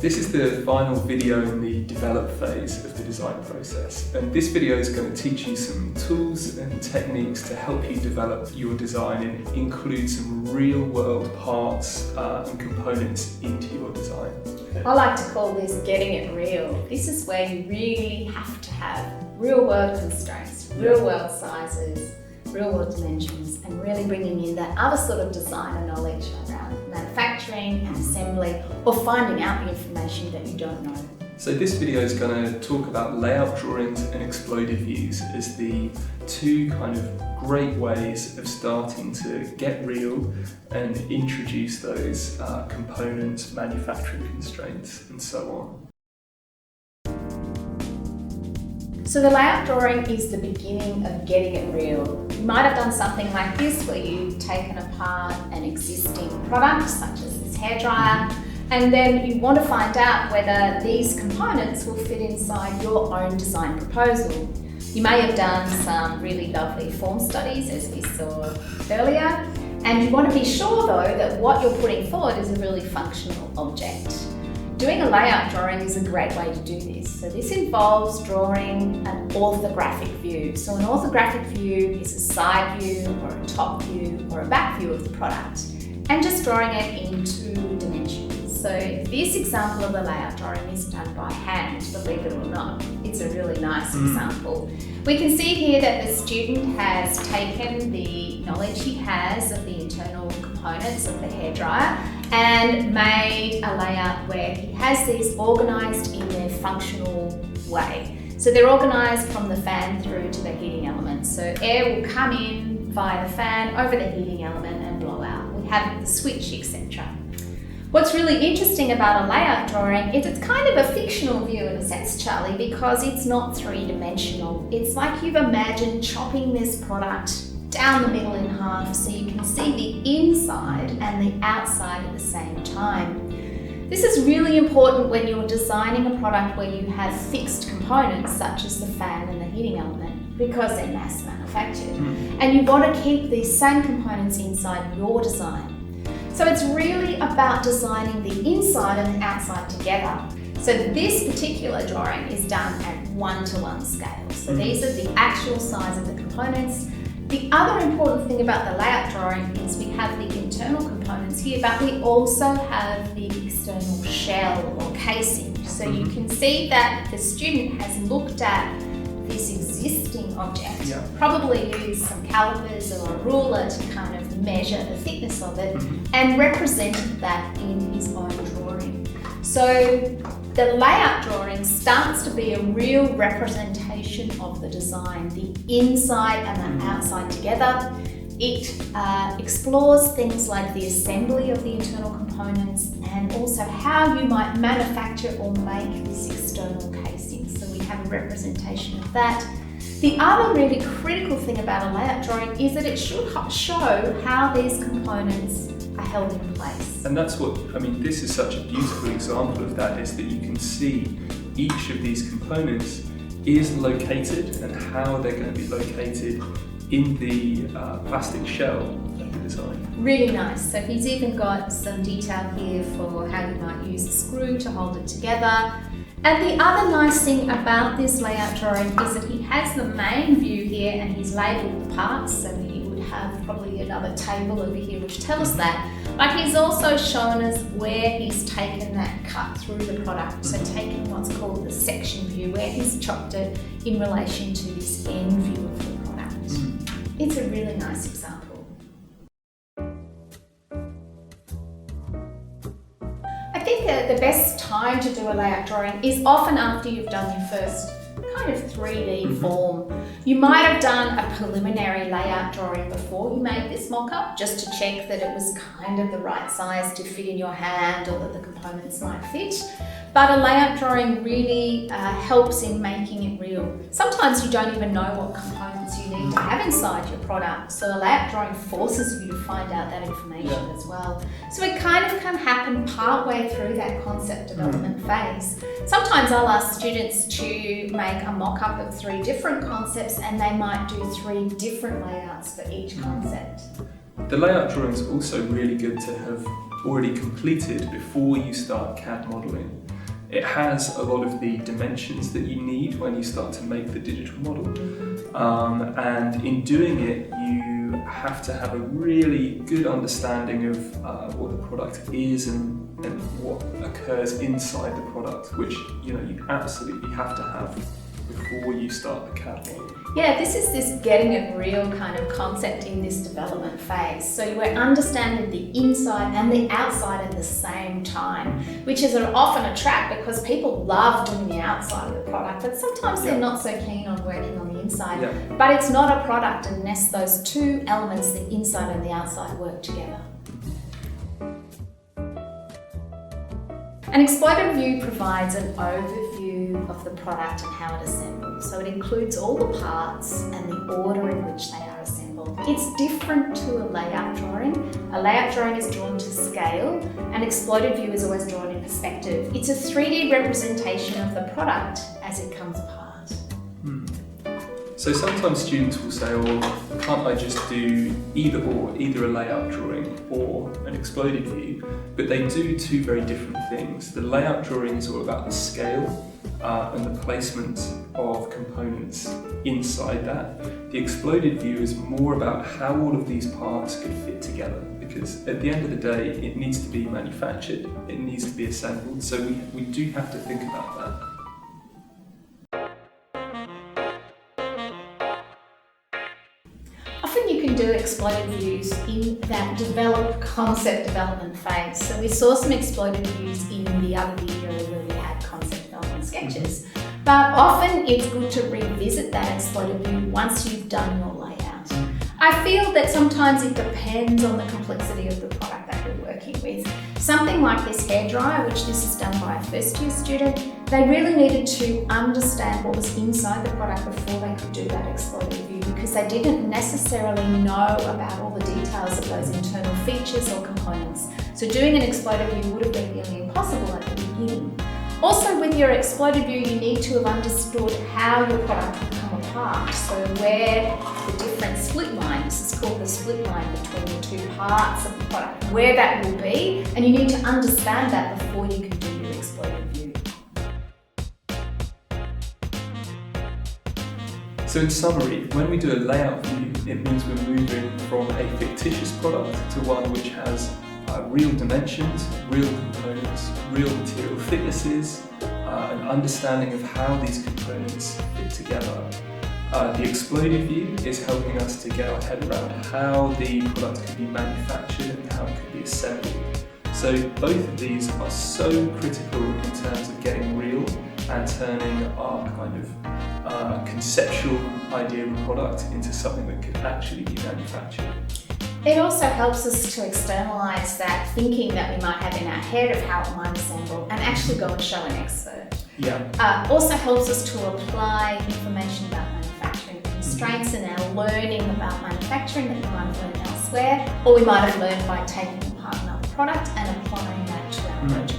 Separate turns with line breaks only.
This is the final video in the develop phase of the design process, and this video is going to teach you some tools and techniques to help you develop your design and include some real-world parts and components into your design.
I like to call this getting it real. This is where you really have to have real-world constraints, real-world sizes, real-world dimensions, and really bringing in that other sort of designer knowledge around manufacturing and assembly, or finding out the information that you don't know.
So this video is going to talk about layout drawings and exploded views as the two kind of great ways of starting to get real and introduce those components, manufacturing constraints, and so on.
So the layout drawing is the beginning of getting it real. You might have done something like this where you've taken apart an existing product, such as this hairdryer, and then you want to find out whether these components will fit inside your own design proposal. You may have done some really lovely form studies, as we saw earlier, and you want to be sure though that what you're putting forward is a really functional object. Doing a layout drawing is a great way to do this. So this involves drawing an orthographic view. So an orthographic view is a side view or a top view or a back view of the product, and just drawing it in 2 dimensions. So this example of the layout drawing is done by hand, believe it or not. It's a really nice example. We can see here that the student has taken the knowledge he has of the internal components of the hairdryer and made a layout where he has these organised in their functional way. So they're organised from the fan through to the heating element. So air will come in via the fan over the heating element and blow out. We have the switch, etc. What's really interesting about a layout drawing is it's kind of a fictional view in a sense, Charlie, because it's not 3-dimensional. It's like you've imagined chopping this product down the middle in half so you can see the inside and the outside at the same time. This is really important when you're designing a product where you have fixed components such as the fan and the heating element, because they're mass manufactured. And you want to keep these same components inside your design. So it's really about designing the inside and the outside together. So this particular drawing is done at 1:1 scale. So these are the actual size of the components. The other important thing about the layout drawing is we have the internal components here, but we also have the external shell or casing. So you can see that the student has looked at this existing object, probably used some calipers or a ruler to kind of measure the thickness of it, and represented that in his own drawing. So the layout drawing starts to be a real representation of the design, the inside and the outside together. It explores things like the assembly of the internal components and also how you might manufacture or make this external casing. So we have a representation of that. The other really critical thing about a layout drawing is that it should show how these components are held in place.
And that's what, I mean, this is such a beautiful example of that, is that you can see each of these components is located and how they're going to be located in the plastic shell of the design.
Really nice. So he's even got some detail here for how you might use a screw to hold it together. And the other nice thing about this layout drawing is that he has the main view here and he's labelled the parts, so he would have probably another table over here which tells us that. But he's also shown us where he's taken that cut through the product, so taking what's called the section view, where he's chopped it in relation to this end view of the product. It's a really nice example. I think that the best time to do a layout drawing is often after you've done your first kind of 3D form. You might have done a preliminary layout drawing before you made this mock-up, just to check that it was kind of the right size to fit in your hand or that the components might fit. But a layout drawing really helps in making it real. Sometimes you don't even know what components you need to have inside your product, so a layout drawing forces you to find out that information as well. So it kind of can happen partway through that concept development phase. Sometimes I'll ask students to make a mock-up of 3 different concepts, and they might do 3 different layouts for each concept.
The layout drawing is also really good to have already completed before you start CAD modelling. It has a lot of the dimensions that you need when you start to make the digital model. And in doing it, you have to have a really good understanding of what the product is and what occurs inside the product, which you absolutely have to have before you start the CAD model.
Yeah, this is this getting it real kind of concept in this development phase. So we're understanding the inside and the outside at the same time, which is often a trap because people love doing the outside of the product, but sometimes they're not so keen on working on the inside.
Yeah.
But it's not a product unless those two elements, the inside and the outside, work together. An exploded view provides an overview of the product and how it assembles. So it includes all the parts and the order in which they are assembled. It's different to a layout drawing. A layout drawing is drawn to scale. An exploded view is always drawn in perspective. It's a 3D representation of the product as it comes apart.
So sometimes students will say, well, can't I just do either a layout drawing or an exploded view? But they do two very different things. The layout drawing is all about the scale and the placement of components inside that. The exploded view is more about how all of these parts could fit together, because at the end of the day, it needs to be manufactured, it needs to be assembled, so we do have to think about that.
Often you can do exploded views in that concept development phase. So we saw some exploded views in the other video where we had concept development sketches. But often it's good to revisit that exploded view once you've done your layout. I feel that sometimes it depends on the complexity of the product that you're working with. Something like this hairdryer, which this is done by a first year student, they really needed to understand what was inside the product before they could do that exploded view, because they didn't necessarily know about all the details of those internal features or components. So doing an exploded view would have been nearly impossible at the beginning. Also, with your exploded view, you need to have understood how your product will come apart. So where the different split line, this is called the split line between the two parts of the product, where that will be, and you need to understand that before you can do your exploded view.
So in summary, when we do a layout view, it means we're moving from a fictitious product to one which has real dimensions, real components, real material thicknesses, an understanding of how these components fit together. The exploded view is helping us to get our head around how the product can be manufactured and how it can be assembled. So both of these are so critical in terms of getting real and turning our kind of conceptual idea of a product into something that could actually be manufactured.
It also helps us to externalise that thinking that we might have in our head of how it might assemble and actually go and show an expert.
Yeah.
Also helps us to apply information about manufacturing constraints and our learning about manufacturing that we might have learned elsewhere, or we might have learned by taking apart another product and applying that to our project.